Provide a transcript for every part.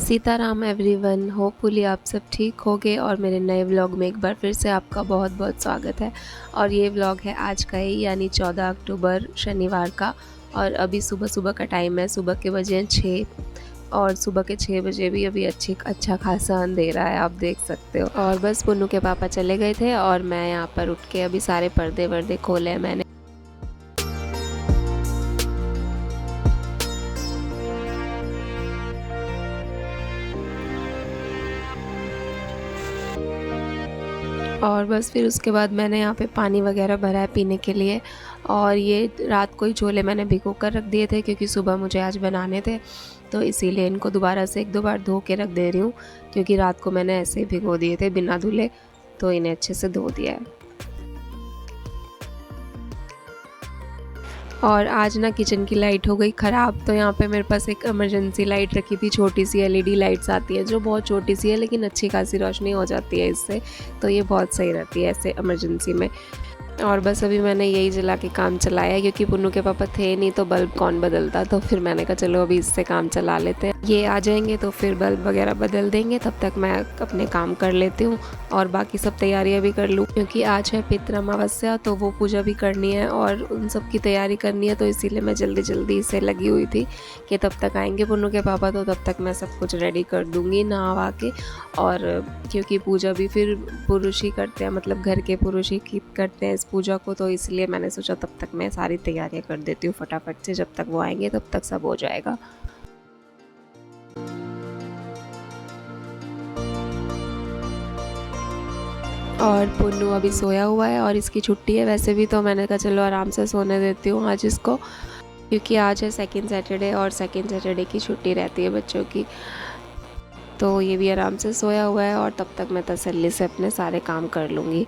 Sitaram everyone, hopefully आप सब ठीक होंगे और मेरे नए व्लॉग में एक बार फिर से आपका बहुत बहुत स्वागत है। और ये व्लॉग है आज का ही, यानी 14 अक्टूबर शनिवार का। और अभी सुबह सुबह का टाइम है, सुबह के बजे हैं 6 और सुबह के 6 बजे भी अभी अच्छा खासा अंधेरा है, आप देख सकते हो। और बस पुन्नू के पापा चले गए थे और मैं यहाँ पर उठ के अभी सारे पर्दे वर्दे खोले हैं मैंने। और बस फिर उसके बाद मैंने यहाँ पे पानी वगैरह भरा है पीने के लिए। और ये रात को ही छोले मैंने भिगो कर रख दिए थे क्योंकि सुबह मुझे आज बनाने थे, तो इसीलिए इनको दोबारा से एक दो बार धो के रख दे रही हूँ, क्योंकि रात को मैंने ऐसे ही भिगो दिए थे बिना धुले, तो इन्हें अच्छे से धो दिया है। और आज ना किचन की लाइट हो गई ख़राब, तो यहाँ पे मेरे पास एक इमरजेंसी लाइट रखी थी, छोटी सी एलईडी लाइट्स आती है जो बहुत छोटी सी है लेकिन अच्छी खासी रोशनी हो जाती है इससे, तो ये बहुत सही रहती है ऐसे इमरजेंसी में। और बस अभी मैंने यही जला के काम चलाया क्योंकि पुन्नू के पापा थे नहीं तो बल्ब कौन बदलता, तो फिर मैंने कहा चलो अभी इससे काम चला लेते हैं। ये आ जाएंगे तो फिर बल्ब वगैरह बदल देंगे, तब तक मैं अपने काम कर लेती हूँ और बाकी सब तैयारियाँ भी कर लूँ, क्योंकि आज है पितृ अमावस्या, तो वो पूजा भी करनी है और उन सब की तैयारी करनी है, तो इसीलिए मैं जल्दी जल्दी से लगी हुई थी कि तब तक आएंगे पुन्नू के पापा, तो तब तक मैं सब कुछ रेडी कर दूँगी नहा के। और क्योंकि पूजा भी फिर पुरुष ही करते हैं, मतलब घर के पुरुष ही करते हैं इस पूजा को, तो इसलिए मैंने सोचा तब तक मैं सारी तैयारियां कर देती हूँ फटाफट से, जब तक वो आएंगे तब तक सब हो जाएगा। और पुन्नू अभी सोया हुआ है और इसकी छुट्टी है वैसे भी, तो मैंने कहा चलो आराम से सोने देती हूँ आज इसको, क्योंकि आज है सेकंड सैटरडे और सेकंड सैटरडे की छुट्टी रहती है बच्चों की, तो ये भी आराम से सोया हुआ है और तब तक मैं तसल्ली से अपने सारे काम कर लूँगी।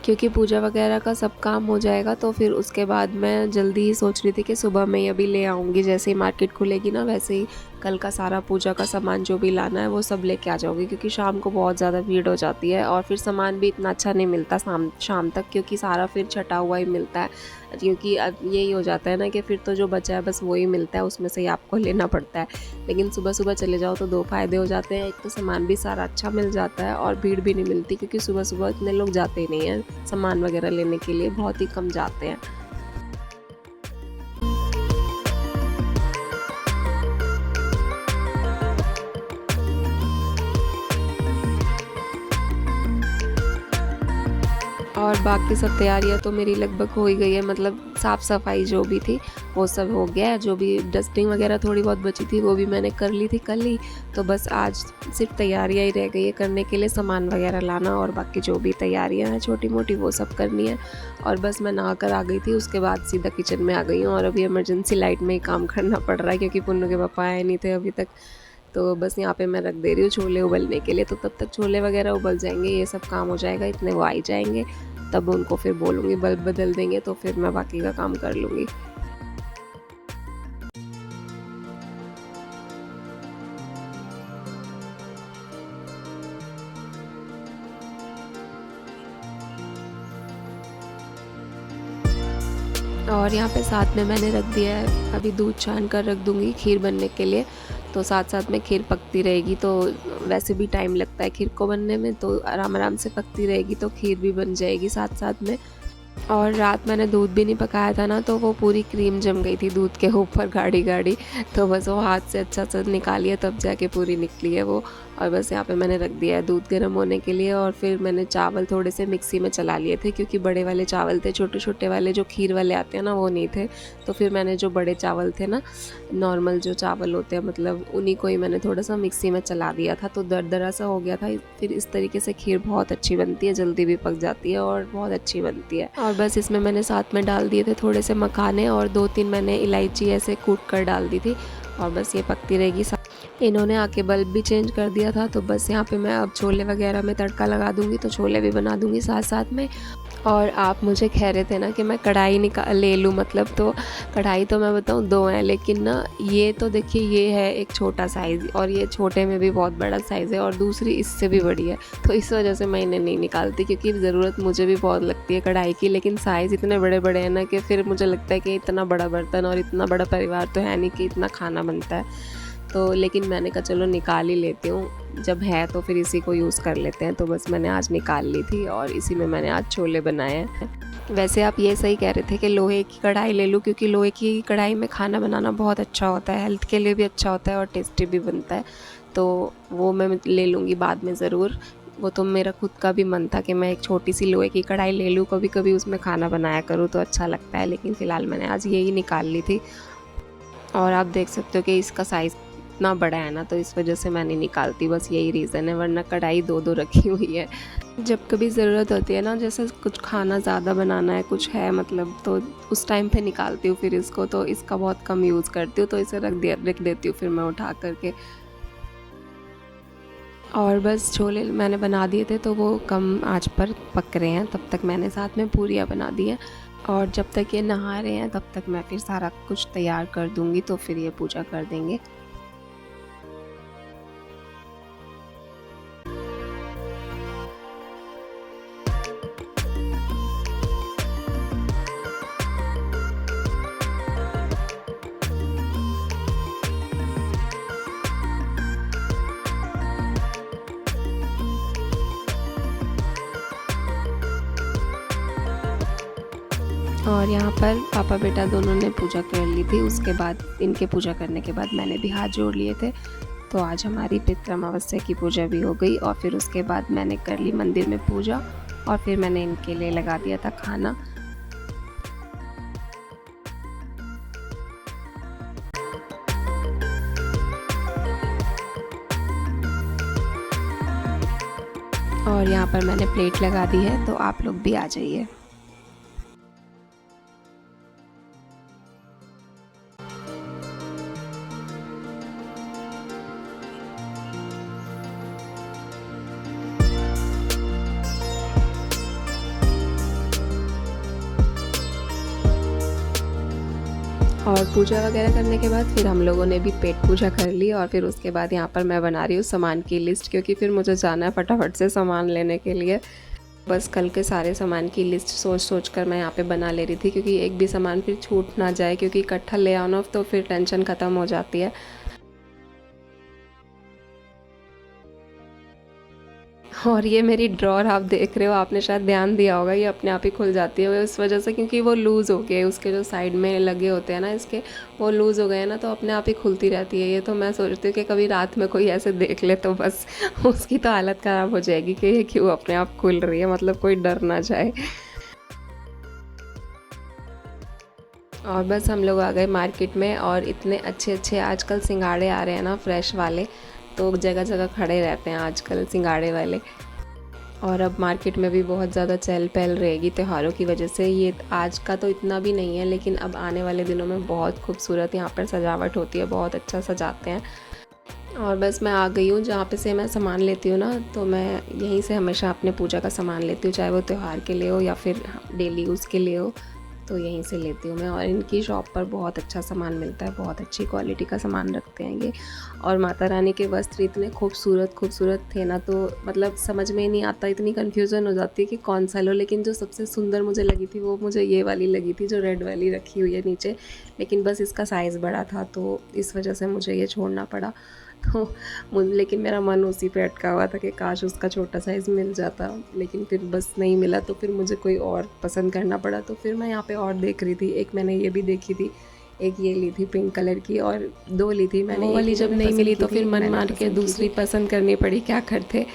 क्योंकि पूजा वगैरह का सब काम हो जाएगा, तो फिर उसके बाद मैं जल्दी ही सोच रही थी कि सुबह में ही अभी ले आऊँगी, जैसे ही मार्केट खुलेगी ना वैसे ही कल का सारा पूजा का सामान जो भी लाना है वो सब लेके आ जाऊँगी, क्योंकि शाम को बहुत ज़्यादा भीड़ हो जाती है और फिर सामान भी इतना अच्छा नहीं मिलता शाम तक, क्योंकि सारा फिर छटा हुआ ही मिलता है, क्योंकि यही हो जाता है ना कि फिर तो जो बचा है बस वही मिलता है, उसमें से ही आपको लेना पड़ता है। लेकिन सुबह सुबह चले जाओ तो दो फायदे हो जाते हैं, एक तो सामान भी सारा अच्छा मिल जाता है और भीड़ भी नहीं मिलती, क्योंकि सुबह सुबह इतने लोग जाते ही नहीं हैं सामान वगैरह लेने के लिए, बहुत ही कम जाते हैं। और बाकी सब तैयारियां तो मेरी लगभग हो ही गई है, मतलब साफ़ सफाई जो भी थी वो सब हो गया है, जो भी डस्टिंग वगैरह थोड़ी बहुत बची थी वो भी मैंने कर ली थी कल ही, तो बस आज सिर्फ तैयारियां ही रह गई है करने के लिए, सामान वगैरह लाना और बाकी जो भी तैयारियां हैं छोटी मोटी वो सब करनी है। और बस मैं नहा कर आ गई थी, उसके बाद सीधा किचन में आ गई हूँ और अभी इमरजेंसी लाइट में ही काम करना पड़ रहा है क्योंकि पुन्नू के पापा आए नहीं थे अभी तक, तो बस यहाँ पे मैं रख दे रही हूँ छोले उबलने के लिए, तो तब तक छोले वगैरह उबल जाएंगे, ये सब काम हो जाएगा, इतने वो आ ही जाएंगे, तब उनको फिर बोलूँगी बल्ब बदल देंगे, तो फिर मैं बाकी का काम कर लूँगी। और यहाँ पे साथ में मैंने रख दिया है, अभी दूध छान कर रख दूँगी खीर बनने के लिए, तो साथ साथ में खीर पकती रहेगी, तो वैसे भी टाइम लगता है खीर को बनने में, तो आराम आराम से पकती रहेगी तो खीर भी बन जाएगी साथ साथ में। और रात मैंने दूध भी नहीं पकाया था ना, तो वो पूरी क्रीम जम गई थी दूध के ऊपर गाढ़ी गाढ़ी, तो बस वो हाथ से अच्छा सा निकाली है तब जाके पूरी निकली है वो। और बस यहाँ पे मैंने रख दिया है दूध गर्म होने के लिए, और फिर मैंने चावल थोड़े से मिक्सी में चला लिए थे, क्योंकि बड़े वाले चावल थे, छोटे छोटे वाले जो खीर वाले आते हैं ना वो नहीं थे, तो फिर मैंने जो बड़े चावल थे ना, नॉर्मल जो चावल होते हैं, मतलब उन्हीं को ही मैंने थोड़ा सा मिक्सी में चला दिया था, तो दरदरा सा हो गया था। फिर इस तरीके से खीर बहुत अच्छी बनती है, जल्दी भी पक जाती है और बहुत अच्छी बनती है। और बस इसमें मैंने साथ में डाल दिए थे थोड़े से मखाने और 2-3 मैंने इलायची ऐसे कूट कर डाल दी थी, और बस ये पकती रहेगी। इन्होंने आके बल्ब भी चेंज कर दिया था, तो बस यहाँ पे मैं अब छोले वगैरह में तड़का लगा दूँगी, तो छोले भी बना दूँगी साथ-साथ में। और आप मुझे कह रहे थे ना कि मैं कढ़ाई ले लूँ मतलब, तो कढ़ाई तो मैं बताऊँ 2 हैं, लेकिन ना ये तो देखिए ये है एक छोटा साइज़, और ये छोटे में भी बहुत बड़ा साइज़ है, और दूसरी इससे भी बड़ी है। तो इस वजह से मैं इन्हें नहीं निकालती, क्योंकि ज़रूरत मुझे भी बहुत लगती है कढ़ाई की, लेकिन साइज़ इतने बड़े-बड़े हैं ना कि फिर मुझे लगता है कि इतना बड़ा बर्तन और इतना बड़ा परिवार तो है नहीं कि इतना खाना बनता है। तो लेकिन मैंने कहा चलो निकाल ही लेती हूँ, जब है तो फिर इसी को यूज़ कर लेते हैं। तो बस मैंने आज निकाल ली थी और इसी में मैंने आज छोले बनाए हैं। वैसे आप ये सही कह रहे थे कि लोहे की कढ़ाई ले लूँ, क्योंकि लोहे की कढ़ाई में खाना बनाना बहुत अच्छा होता है, हेल्थ के लिए भी अच्छा होता है और टेस्टी भी बनता है। तो वो मैं ले लूँगी बाद में ज़रूर। वो तो मेरा खुद का भी मन था कि मैं एक छोटी-सी लोहे की कढ़ाई ले लूँ, कभी-कभी उसमें खाना बनाया करूँ तो अच्छा लगता है, लेकिन फ़िलहाल मैंने आज यही निकाल ली थी। और आप देख सकते हो कि इसका साइज़ इतना बड़ा है ना, तो इस वजह से मैं नहीं निकालती, बस यही रीज़न है, वरना कढ़ाई 2-2 रखी हुई है। जब कभी ज़रूरत होती है ना, जैसे कुछ खाना ज़्यादा बनाना है, कुछ है मतलब, तो उस टाइम पे निकालती हूँ फिर इसको, तो इसका बहुत कम यूज़ करती हूँ, तो इसे रख देती हूँ फिर मैं उठा कर के। और बस छोले मैंने बना दिए थे, तो वो कम आँच पर पक रहे हैं, तब तक मैंने साथ में पूरियाँ बना दी हैं। और जब तक ये नहा रहे हैं तब तक मैं फिर सारा कुछ तैयार कर दूँगी, तो फिर ये पूजा कर देंगे। और यहाँ पर पापा बेटा दोनों ने पूजा कर ली थी। उसके बाद इनके पूजा करने के बाद मैंने भी हाथ जोड़ लिए थे। तो आज हमारी पितृ अमावस्या की पूजा भी हो गई, और फिर उसके बाद मैंने कर ली मंदिर में पूजा, और फिर मैंने इनके लिए लगा दिया था खाना। और यहाँ पर मैंने प्लेट लगा दी है, तो आप लोग भी आ जाइए। और पूजा वगैरह करने के बाद फिर हम लोगों ने भी पेट पूजा कर ली, और फिर उसके बाद यहाँ पर मैं बना रही हूँ सामान की लिस्ट, क्योंकि फिर मुझे जाना है फटाफट से सामान लेने के लिए। बस कल के सारे सामान की लिस्ट सोच कर मैं यहाँ पे बना ले रही थी, क्योंकि एक भी सामान फिर छूट ना जाए, क्योंकि इकट्ठा ले आओ ना तो फिर टेंशन ख़त्म हो जाती है। और ये मेरी ड्रॉर आप देख रहे हो, आपने शायद ध्यान दिया होगा, ये अपने आप ही खुल जाती है, वो इस वजह से क्योंकि वो लूज़ हो गए, उसके जो साइड में लगे होते हैं ना इसके, वो लूज़ हो गए हैं ना, तो अपने आप ही खुलती रहती है ये। तो मैं सोचती हूँ कि कभी रात में कोई ऐसे देख ले तो बस उसकी तो हालत ख़राब हो जाएगी कि ये क्यों अपने आप खुल रही है, मतलब कोई डर ना जाए। और बस हम लोग आ गए मार्केट में, और इतने अच्छे अच्छे आजकल सिंघाड़े आ रहे हैं ना फ्रेश वाले, तो जगह जगह खड़े रहते हैं आजकल सिंघाड़े वाले। और अब मार्केट में भी बहुत ज़्यादा चहल पहल रहेगी त्योहारों की वजह से। ये आज का तो इतना भी नहीं है, लेकिन अब आने वाले दिनों में बहुत खूबसूरत यहाँ पर सजावट होती है, बहुत अच्छा सजाते हैं। और बस मैं आ गई हूँ जहाँ पे से मैं सामान लेती हूँ ना, तो मैं यहीं से हमेशा अपने पूजा का सामान लेती हूँ, चाहे वो त्यौहार के लिए हो या फिर डेली यूज़ के लिए हो, तो यहीं से लेती हूँ मैं। और इनकी शॉप पर बहुत अच्छा सामान मिलता है, बहुत अच्छी क्वालिटी का सामान रखते हैं ये। और माता रानी के वस्त्र इतने खूबसूरत खूबसूरत थे ना, तो मतलब समझ में ही नहीं आता, इतनी कन्फ्यूज़न हो जाती है कि कौन सा लो। लेकिन जो सबसे सुंदर मुझे लगी थी वो मुझे ये वाली लगी थी, जो रेड वाली रखी हुई है नीचे, लेकिन बस इसका साइज़ बड़ा था, तो इस वजह से मुझे ये छोड़ना पड़ा। तो लेकिन मेरा मन उसी पे अटका हुआ था कि काश उसका छोटा साइज़ मिल जाता, लेकिन फिर बस नहीं मिला, तो फिर मुझे कोई और पसंद करना पड़ा। तो फिर मैं यहाँ पे और देख रही थी, एक मैंने ये भी देखी थी, एक ये ली थी पिंक कलर की, और 2 ली थी मैंने। वो वाली जब नहीं मिली तो फिर मन मार के दूसरी पसंद करनी पड़ी, क्या करते।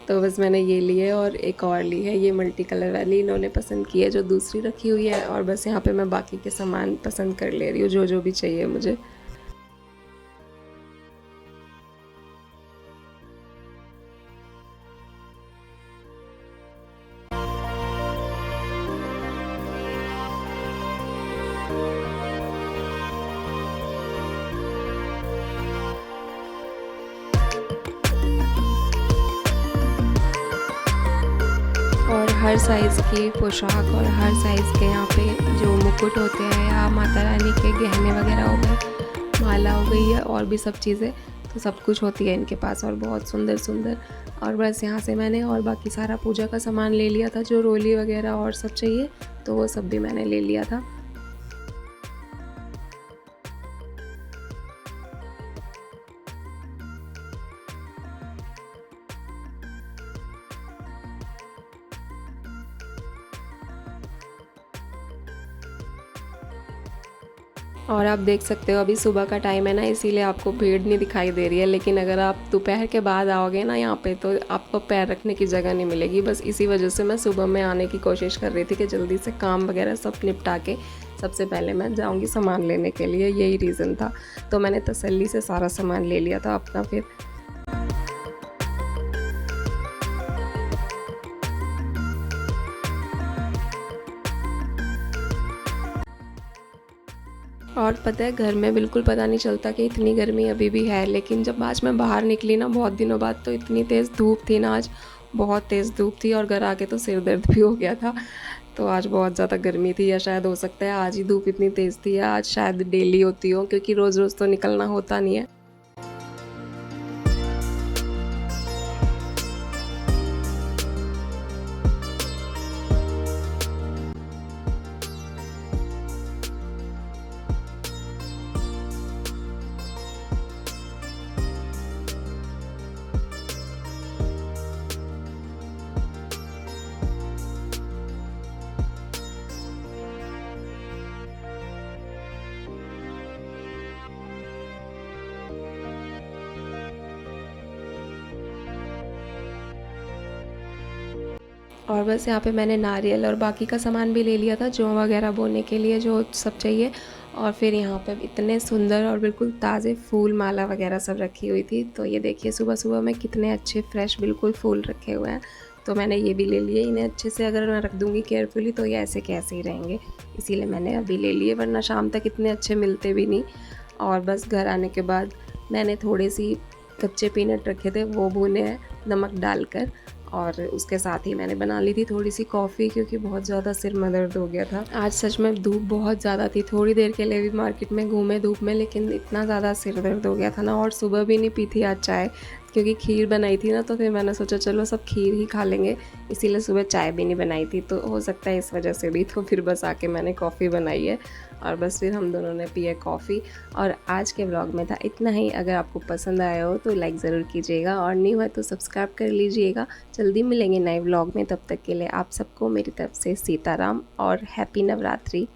तो बस मैंने ये ली है, और एक और ली है ये मल्टी कलर वाली, इन्होंने पसंद की है जो दूसरी रखी हुई है। और बस यहाँ पे मैं बाकी के सामान पसंद कर ले रही हूँ, जो जो भी चाहिए मुझे। और हर साइज़ की पोशाक और हर साइज़ के यहाँ पे जो मुकुट होते हैं या माता रानी के गहने वगैरह हो गए, माला हो गई है और भी सब चीज़ें, तो सब कुछ होती है इनके पास और बहुत सुंदर सुंदर। और बस यहाँ से मैंने और बाकी सारा पूजा का सामान ले लिया था, जो रोली वगैरह और सब चाहिए तो वो सब भी मैंने ले लिया था। और आप देख सकते हो अभी सुबह का टाइम है ना, इसीलिए आपको भीड़ नहीं दिखाई दे रही है, लेकिन अगर आप दोपहर के बाद आओगे ना यहाँ पे तो आपको पैर रखने की जगह नहीं मिलेगी। बस इसी वजह से मैं सुबह में आने की कोशिश कर रही थी कि जल्दी से काम वगैरह सब निपटा के सबसे पहले मैं जाऊँगी सामान लेने के लिए, यही रीज़न था। तो मैंने तसल्ली से सारा सामान ले लिया था अपना फिर। और पता है घर में बिल्कुल पता नहीं चलता कि इतनी गर्मी अभी भी है, लेकिन जब आज मैं बाहर निकली ना बहुत दिनों बाद, तो इतनी तेज़ धूप थी ना आज, बहुत तेज़ धूप थी और घर आके तो सिर दर्द भी हो गया था। तो आज बहुत ज़्यादा गर्मी थी, या शायद हो सकता है आज ही धूप इतनी तेज़ थी, या आज शायद डेली होती हो, क्योंकि रोज़ रोज़ तो निकलना होता नहीं है। और बस यहाँ पे मैंने नारियल और बाकी का सामान भी ले लिया था, जौ वगैरह बोने के लिए जो सब चाहिए। और फिर यहाँ पे इतने सुंदर और बिल्कुल ताज़े फूल माला वगैरह सब रखी हुई थी। तो ये देखिए सुबह सुबह में कितने अच्छे फ्रेश बिल्कुल फूल रखे हुए हैं। तो मैंने ये भी ले लिए, इन्हें अच्छे से अगर मैं रख दूँगी केयरफुली तो ये ऐसे के ऐसे ही रहेंगे, इसीलिए मैंने अभी ले लिए, वरना शाम तक इतने अच्छे मिलते भी नहीं। और बस घर आने के बाद मैंने थोड़े सी कच्चे पीनट रखे थे, वो भुने हैं नमक डालकर, और उसके साथ ही मैंने बना ली थी थोड़ी सी कॉफ़ी, क्योंकि बहुत ज़्यादा सिर में दर्द हो गया था। आज सच में धूप बहुत ज़्यादा थी, थोड़ी देर के लिए भी मार्केट में घूमे धूप में, लेकिन इतना ज़्यादा सिर दर्द हो गया था ना। और सुबह भी नहीं पी थी आज चाय, क्योंकि खीर बनाई थी ना, तो फिर मैंने सोचा चलो सब खीर ही खा लेंगे, इसीलिए सुबह चाय भी नहीं बनाई थी। तो हो सकता है इस वजह से भी, तो फिर बस आके मैंने कॉफ़ी बनाई है और बस फिर हम दोनों ने पी है कॉफ़ी। और आज के व्लॉग में था इतना ही। अगर आपको पसंद आया हो तो लाइक ज़रूर कीजिएगा, और नहीं हुआ तो सब्सक्राइब कर लीजिएगा। जल्दी मिलेंगे नए व्लॉग में, तब तक के लिए आप सबको मेरी तरफ से सीताराम और हैप्पी नवरात्रि।